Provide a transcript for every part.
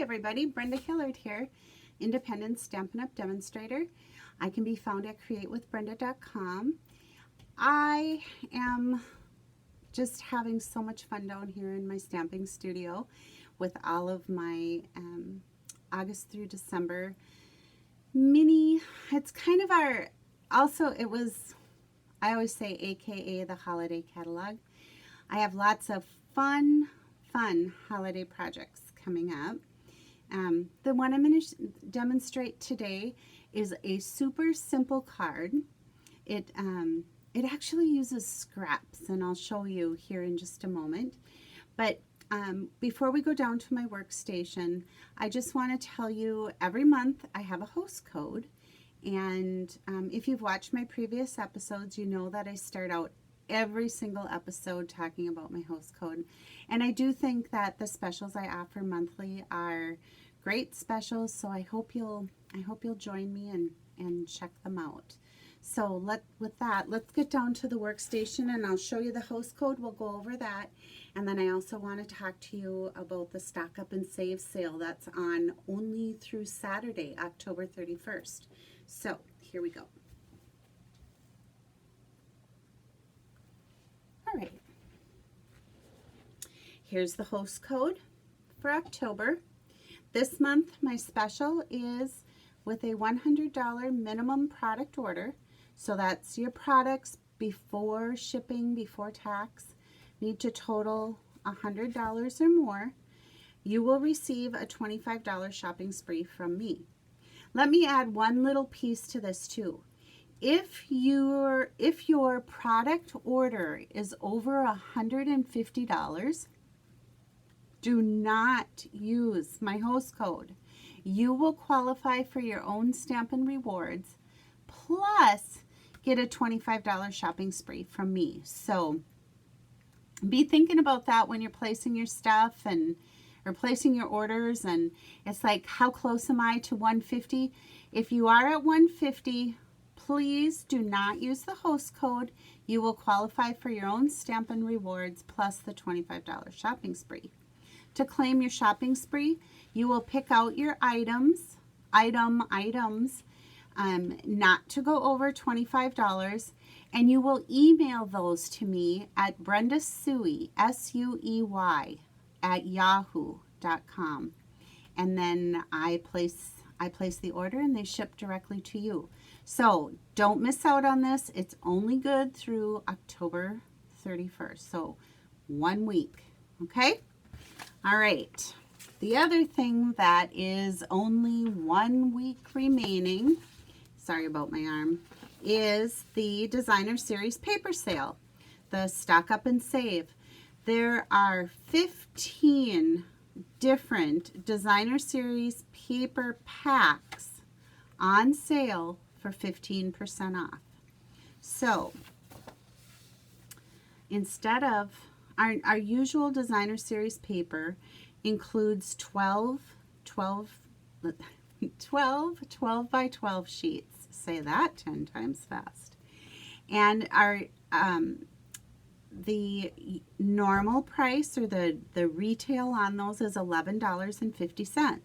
everybody, Brenda Hillard here, independent Stampin' Up! Demonstrator. I can be found at createwithbrenda.com. I am just having so much fun down here in my stamping studio with all of my August through December mini. It's kind of our, also it was, I always say AKA the holiday catalog. I have lots of fun holiday projects coming up. The one I'm going to demonstrate today is a super simple card. It actually uses scraps, and I'll show you here in just a moment. But before we go down to my workstation, I just want to tell you every month I have a host code. And if you've watched my previous episodes, you know that I start out every single episode talking about my host code. And I do think that the specials I offer monthly are great specials, so I hope you'll join me and check them out. So with that, let's get down to the workstation and I'll show you the host code. We'll go over that. And then I also want to talk to you about the Stock Up and Save sale that's on only through Saturday, October 31st. So here we go. All right. Here's the host code for October. This month, my special is with a $100 minimum product order. So that's your products before shipping, before tax, need to total $100 or more. You will receive a $25 shopping spree from me. Let me add one little piece to this too. If your product order is over $150, do not use my host code. You will qualify for your own Stampin' Rewards, plus get a $25 shopping spree from me. So be thinking about that when you're placing your stuff or placing your orders. And it's like, how close am I to 150? If you are at 150, please do not use the host code. You will qualify for your own Stampin' Rewards plus the $25 shopping spree. To claim your shopping spree, you will pick out your items not to go over $25, and you will email those to me at brendasuey, S-U-E-Y, at yahoo.com. And then I place the order and they ship directly to you. So don't miss out on this. It's only good through October 31st. So 1 week. Okay? All right. The other thing that is only 1 week remaining, sorry about my arm, is the Designer Series paper sale, the Stock Up and Save. There are 15 different Designer Series paper packs on sale for 15% off. So instead of our usual Designer Series paper includes 12 by 12 sheets. Say that 10 times fast. And our the normal price, or the retail on those, is $11.50.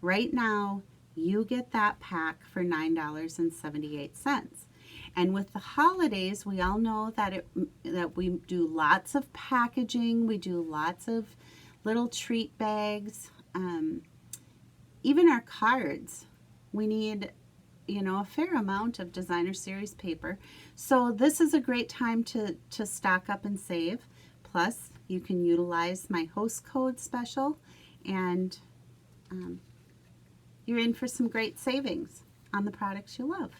Right now, you get that pack for $9.78. And with the holidays, we all know that we do lots of packaging. We do lots of little treat bags. Even our cards, we need, a fair amount of Designer Series paper. So this is a great time to stock up and save. Plus, you can utilize my host code special, and you're in for some great savings on the products you love.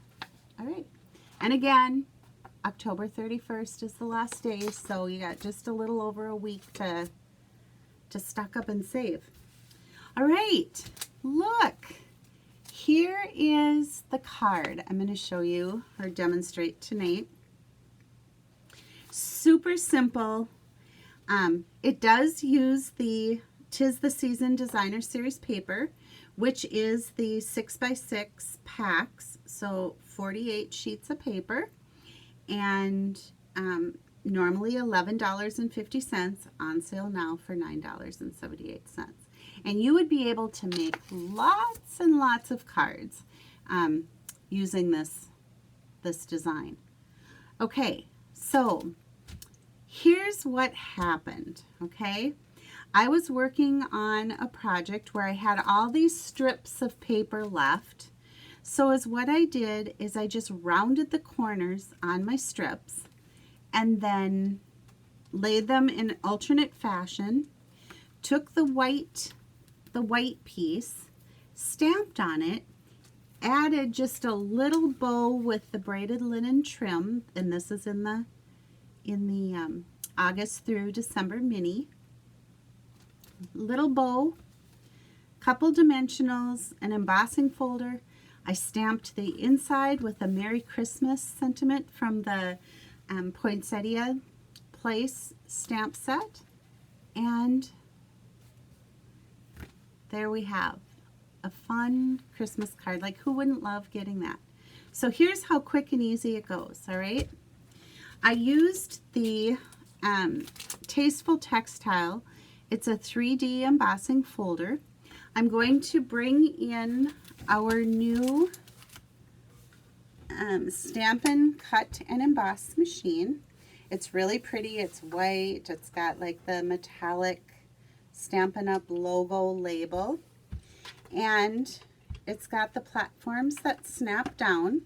All right. And again, October 31st is the last day, so you got just a little over a week to stock up and save. All right, look, here is the card I'm going to show you or demonstrate tonight. Super simple. It does use the 'Tis the Season Designer Series paper, which is the 6x6 packs, so 48 sheets of paper. And normally $11.50, on sale now for $9.78. And you would be able to make lots and lots of cards using this design. Okay, so here's what happened, okay? I was working on a project where I had all these strips of paper left. So what I did is I just rounded the corners on my strips and then laid them in alternate fashion, took the white piece, stamped on it, added just a little bow with the braided linen trim, and this is in the August through December mini. Little bow, couple dimensionals, an embossing folder. I stamped the inside with a Merry Christmas sentiment from the Poinsettia Place stamp set, and there we have a fun Christmas card. Like, who wouldn't love getting that? So here's how quick and easy it goes. All right, I used the Tasteful Textile. It's a 3D embossing folder. I'm going to bring in our new Stampin Cut and Emboss machine. It's really pretty. It's white. It's got like the metallic Stampin' Up! Logo label. And it's got the platforms that snap down.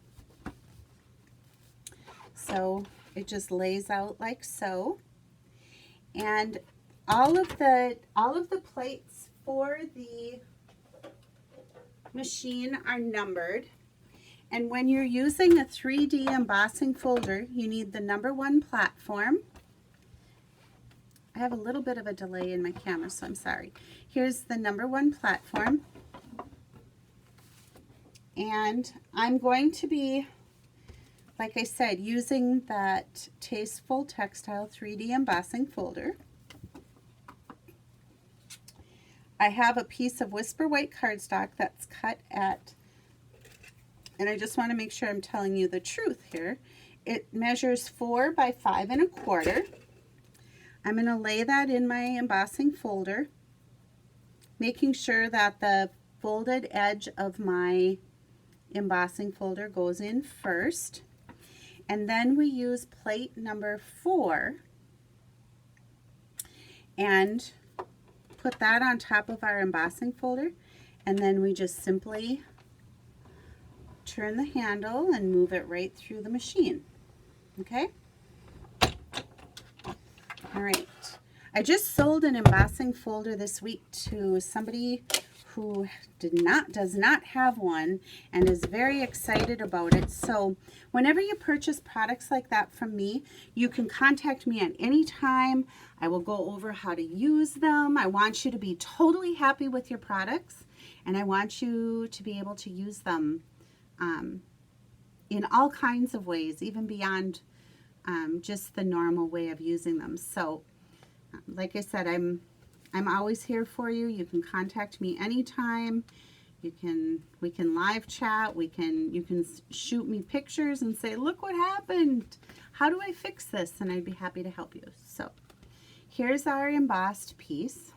So it just lays out like so. And all of the plates for the machine are numbered. And when you're using a 3D embossing folder, you need the number 1 platform. I have a little bit of a delay in my camera, so I'm sorry. Here's the number 1 platform. And I'm going to be, like I said, using that Tasteful Textile 3D embossing folder. I have a piece of Whisper White cardstock that's cut at, and I just want to make sure I'm telling you the truth here. It measures 4 by 5 1/4. I'm going to lay that in my embossing folder, making sure that the folded edge of my embossing folder goes in first. And then we use plate number 4 and put that on top of our embossing folder, and then we just simply turn the handle and move it right through the machine. Okay? All right. I just sold an embossing folder this week to somebody who does not have one and is very excited about it. So whenever you purchase products like that from me, you can contact me at any time. I will go over how to use them. I want you to be totally happy with your products, and I want you to be able to use them in all kinds of ways, even beyond just the normal way of using them. So like I said, I'm always here for you. You can contact me anytime. We can live chat. You can shoot me pictures and say, look what happened. How do I fix this? And I'd be happy to help you. So here's our embossed piece.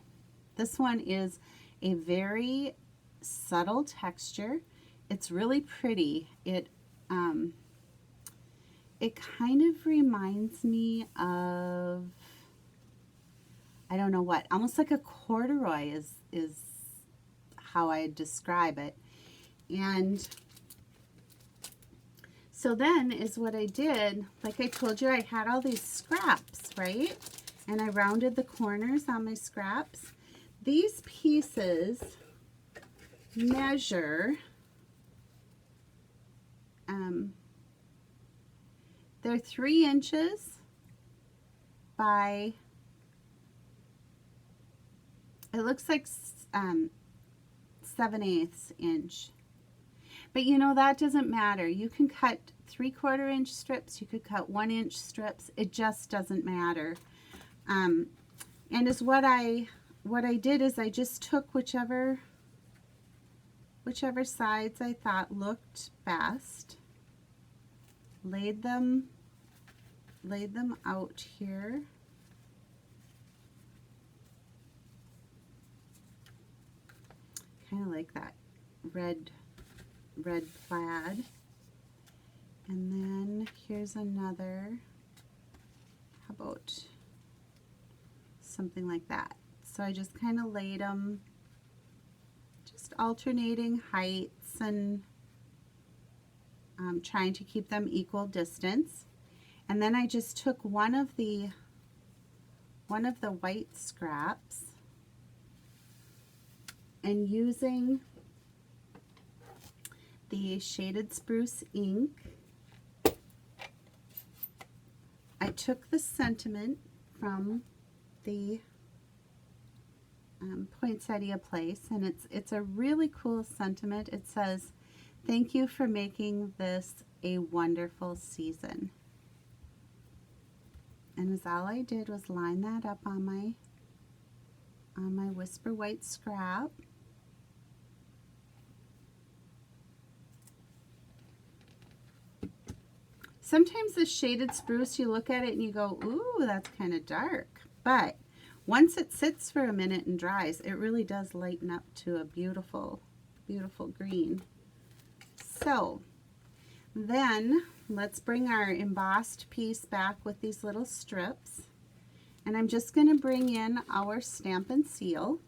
This one is a very subtle texture. It's really pretty. It kind of reminds me of, I don't know what, almost like a corduroy is how I describe it. And so then is what I did, like I told you, I had all these scraps, right? And I rounded the corners on my scraps. These pieces measure, they're 3 inches by, it looks like 7/8 inch. But you know, that doesn't matter. You can cut 3/4 inch strips, you could cut 1 inch strips. It just doesn't matter. And is what I did is I just took whichever sides I thought looked best, laid them laid them out here. Kind of like that red plaid. And then here's another. How about something like that? So I just kind of laid them, just alternating heights and trying to keep them equal distance. And then I just took one of the white scraps and using the Shaded Spruce ink, I took the sentiment from the Poinsettia place, and it's a really cool sentiment. It says, "Thank you for making this a wonderful season." And all I did was line that up on my Whisper White scrap. Sometimes the Shaded Spruce, you look at it and you go, ooh, that's kind of dark. But once it sits for a minute and dries, it really does lighten up to a beautiful, beautiful green. So then let's bring our embossed piece back with these little strips. And I'm just going to bring in our Stampin Seal.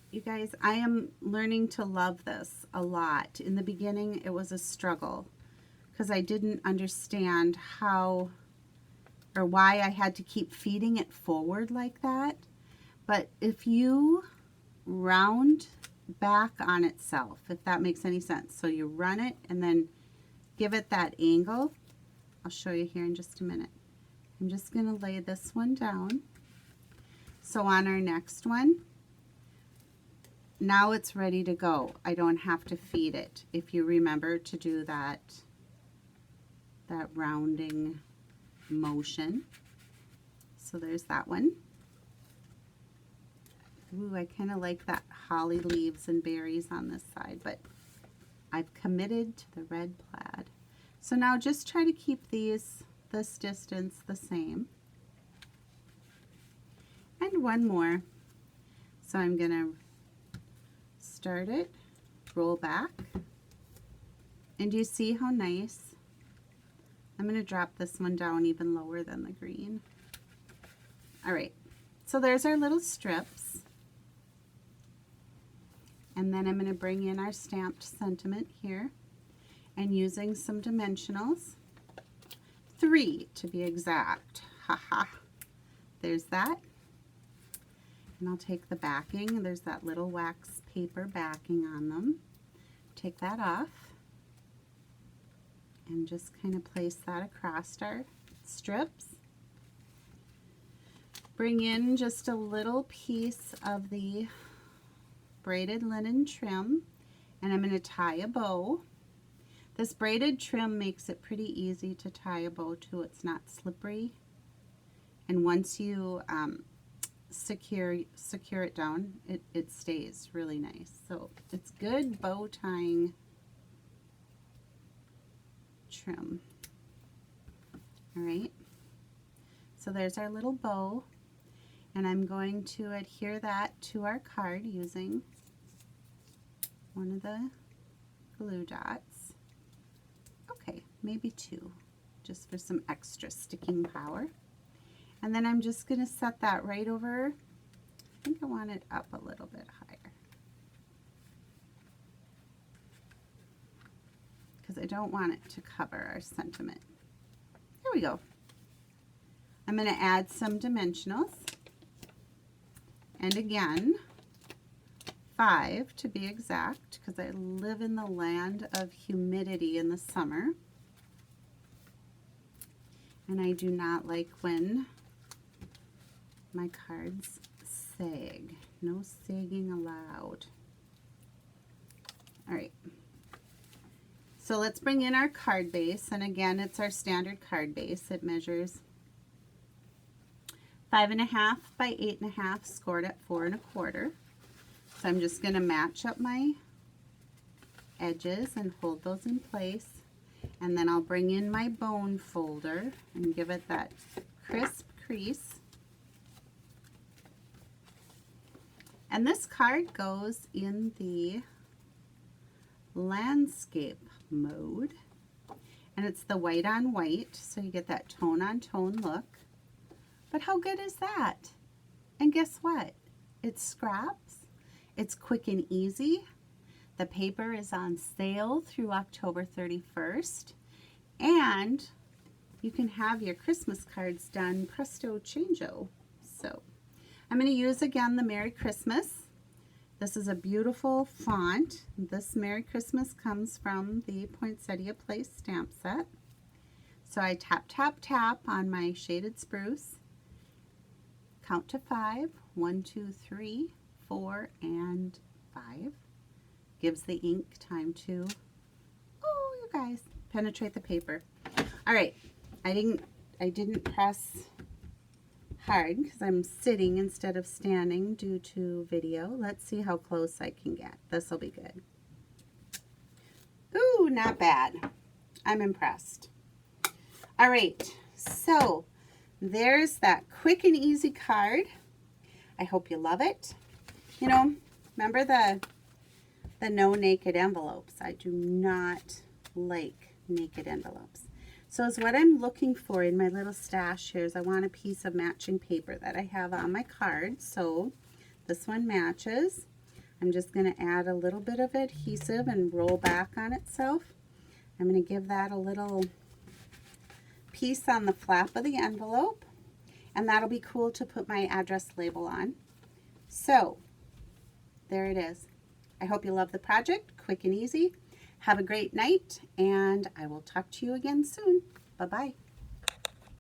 You guys, I am learning to love this a lot. In the beginning, it was a struggle because I didn't understand how or why I had to keep feeding it forward like that. But if you round back on itself, if that makes any sense, so you run it and then give it that angle, I'll show you here in just a minute. I'm just going to lay this one down. So on our next one, now it's ready to go. I don't have to feed it. If you remember to do that rounding motion. So there's that one. Ooh, I kind of like that holly leaves and berries on this side, but I've committed to the red plaid. So now just try to keep this distance the same. And one more. So I'm going to start it, roll back, and do you see how nice? I'm going to drop this one down even lower than the green. All right, so there's our little strips. And then I'm going to bring in our stamped sentiment here, and using some dimensionals, 3 to be exact. Haha. There's that. And I'll take the backing. There's that little wax paper backing on them. Take that off and just kind of place that across our strips. Bring in just a little piece of the braided linen trim, and I'm going to tie a bow. This braided trim makes it pretty easy to tie a bow to. It's not slippery, and once you secure it down, it stays really nice. So it's good bow tying trim. All right, so there's our little bow, and I'm going to adhere that to our card using one of the glue dots. Okay, maybe 2, just for some extra sticking power. And then I'm just going to set that right over, I think I want it up a little bit higher, because I don't want it to cover our sentiment. There we go. I'm going to add some dimensionals, and again, 5 to be exact, because I live in the land of humidity in the summer, and I do not like when my cards sag. No sagging allowed. All right, so let's bring in our card base, and again, it's our standard card base. It measures 5.5 by 8.5, scored at 4 1/4. So I'm just going to match up my edges and hold those in place. And then I'll bring in my bone folder and give it that crisp crease. And this card goes in the landscape mode. And it's the white on white, so you get that tone on tone look. But how good is that? And guess what? It scraps. It's quick and easy. The paper is on sale through October 31st. And you can have your Christmas cards done presto changeo. So I'm going to use again the Merry Christmas. This is a beautiful font. This Merry Christmas comes from the Poinsettia Place stamp set. So I tap, tap, tap on my shaded spruce. Count to 5. 1, 2, 3, 4, and 5. Gives the ink time to, oh, you guys, penetrate the paper. All right, I didn't press hard because I'm sitting instead of standing due to video. Let's see how close I can get. This will be good. Ooh, not bad. I'm impressed. All right, so there's that quick and easy card. I hope you love it. You know, remember the no naked envelopes. I do not like naked envelopes. So is what I'm looking for in my little stash here is I want a piece of matching paper that I have on my card. So this one matches. I'm just going to add a little bit of adhesive and roll back on itself. I'm going to give that a little piece on the flap of the envelope, and that'll be cool to put my address label on. So there it is. I hope you love the project. Quick and easy. Have a great night, and I will talk to you again soon. Bye-bye.